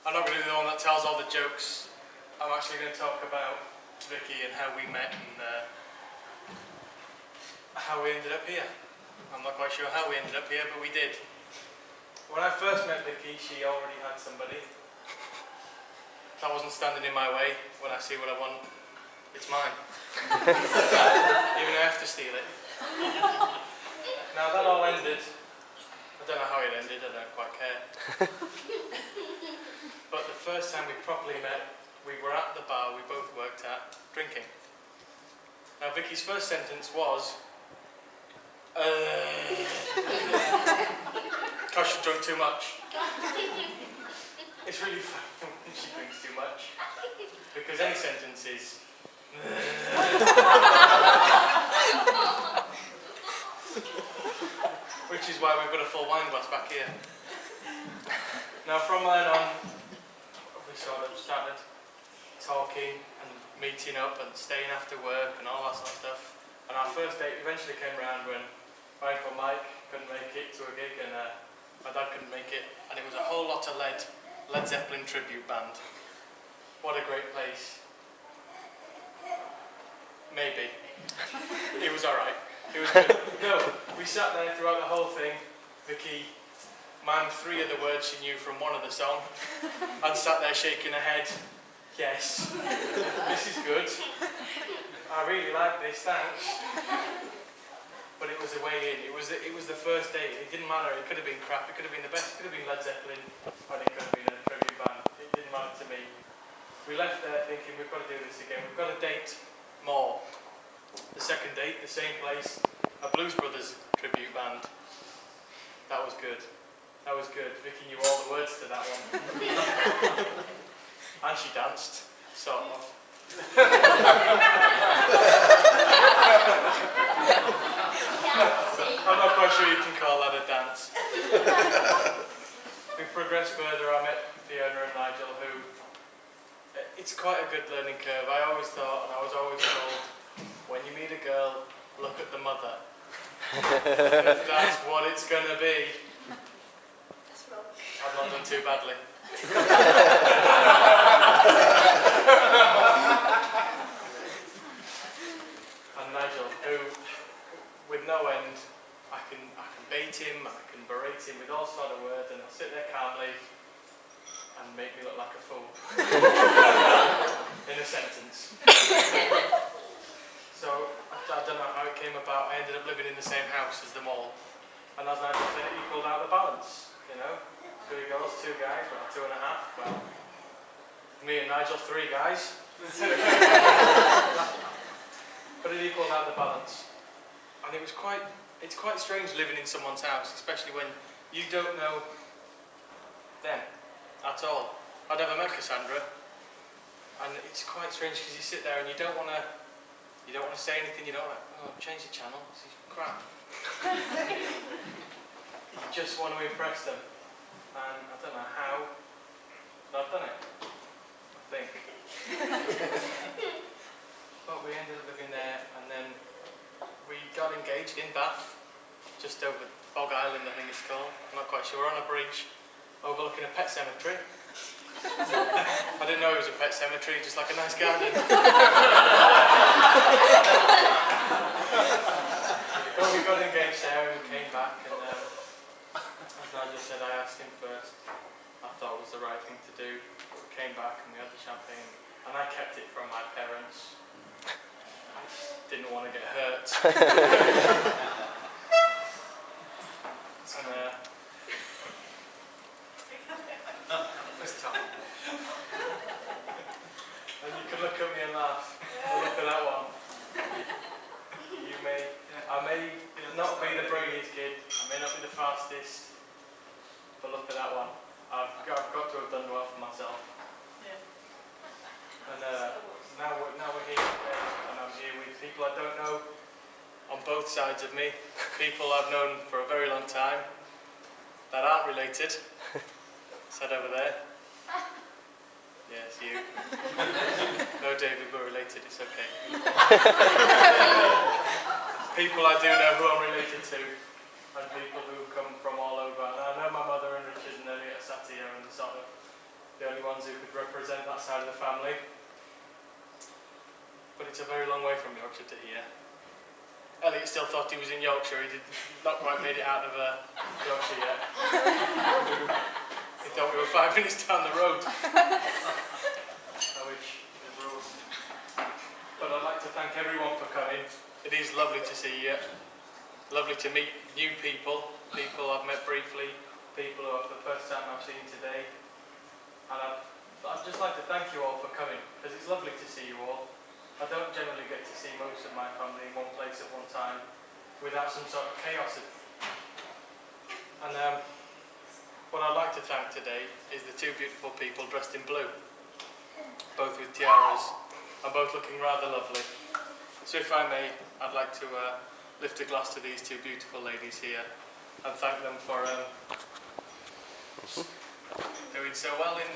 I'm not going to be the one that tells all the jokes. I'm actually going to talk about Vicky and how we met and how we ended up here. I'm not quite sure how we ended up here, but we did. When I first met Vicky, she already had somebody. That wasn't standing in my way. When I see what I want, it's mine. Even if I have to steal it. Now that all ended. I don't know how it ended, I don't quite care. But the first time we properly met, we were at the bar we both worked at, drinking. Now Vicky's first sentence was, because she drank too much. It's really funny when she drinks too much, because any sentence is, which is why we've got a full wine glass back here. Now from then on, we sort of started talking and meeting up and staying after work and all that sort of stuff. And our first date eventually came around when my uncle Mike couldn't make it to a gig and my dad couldn't make it. And it was a whole lot of Led Zeppelin tribute band. What a great place. Maybe. It was alright. It was good. No, we sat there throughout the whole thing. Vicky manned 3 of the words she knew from one of the song and sat there shaking her head. Yes, this is good. I really like this, thanks. But it was the way in. It was the first date. It didn't matter. It could have been crap. It could have been the best. It could have been Led Zeppelin. Or it could have been a tribute band. It didn't matter to me. We left there thinking we've got to do this again. We've got to date more. The second date, the same place, a Blues Brothers tribute band. That was good. That was good. Vicky knew all the words to that one. And she danced, sort of. I'm not quite sure you can call that a dance. We progressed further. I met Fiona and Nigel, who, it's quite a good learning curve. I always thought, and I was always told, when you meet a girl, look at the mother. That's what it's going to be. I've not done too badly. And Nigel, who, with no end, I can bait him, I can berate him with all sort of words, and he'll sit there calmly and make me look like a fool. In a sentence. So, I don't know how it came about. I ended up living in the same house as them all. And as Nigel said, it equalled out the balance, you know? 3 girls, 2 guys, well, 2.5. Well, me and Nigel, 3 guys. But it equalled out the balance. And it's quite strange living in someone's house, especially when you don't know them at all. I'd never met Cassandra. And it's quite strange because you sit there and you don't want to say anything, you don't want to, oh, change the channel, this is crap. You just want to impress them. And I don't know how, but I've done it, I think. But we ended up living there, and then we got engaged in Bath, just over Bog Island, I think it's called. I'm not quite sure, on a bridge overlooking a pet cemetery. I didn't know it was a pet cemetery, just like a nice garden. But we got engaged there and we came back, and as Nigel said, I asked him first. I thought it was the right thing to do. We came back and we had the champagne, and I kept it from my parents. I just didn't want to get hurt. It's Tom. And you can look at me and laugh. Look at that one. I may not be the brainiest kid, I may not be the fastest, but look at that one. I've got to have done well for myself. Yeah. And now we're here, and I'm here with people I don't know on both sides of me. People I've known for a very long time that aren't related. Sat over there. Yes, you. No, David, we're related, it's okay. People I do know who I'm related to, and people who come from all over. And I know my mother and Richard and Elliot are sat here, and sort of the only ones who could represent that side of the family. But it's a very long way from Yorkshire to here. Elliot still thought he was in Yorkshire. He did not quite made it out of Yorkshire yet. He thought we were 5 minutes down the road. I wish it was. But I'd like to thank everyone for coming. It is lovely to see you. Lovely to meet new people. People I've met briefly. People who are for the first time I've seen today. And I'd just like to thank you all for coming, because it's lovely to see you all. I don't generally get to see most of my family in one place at one time without some sort of chaos. And what I'd like to thank today is the two beautiful people dressed in blue, both with tiaras and both looking rather lovely. So if I may, I'd like to lift a glass to these two beautiful ladies here and thank them for doing so well in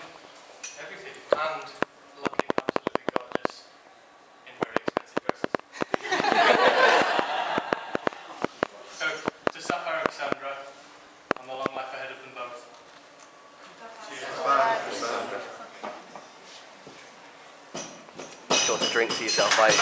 everything and looking absolutely gorgeous in very expensive dresses. So to Sapphire and Cassandra, and the long life ahead of them both. Cheers. Sure to drink to yourself, mate.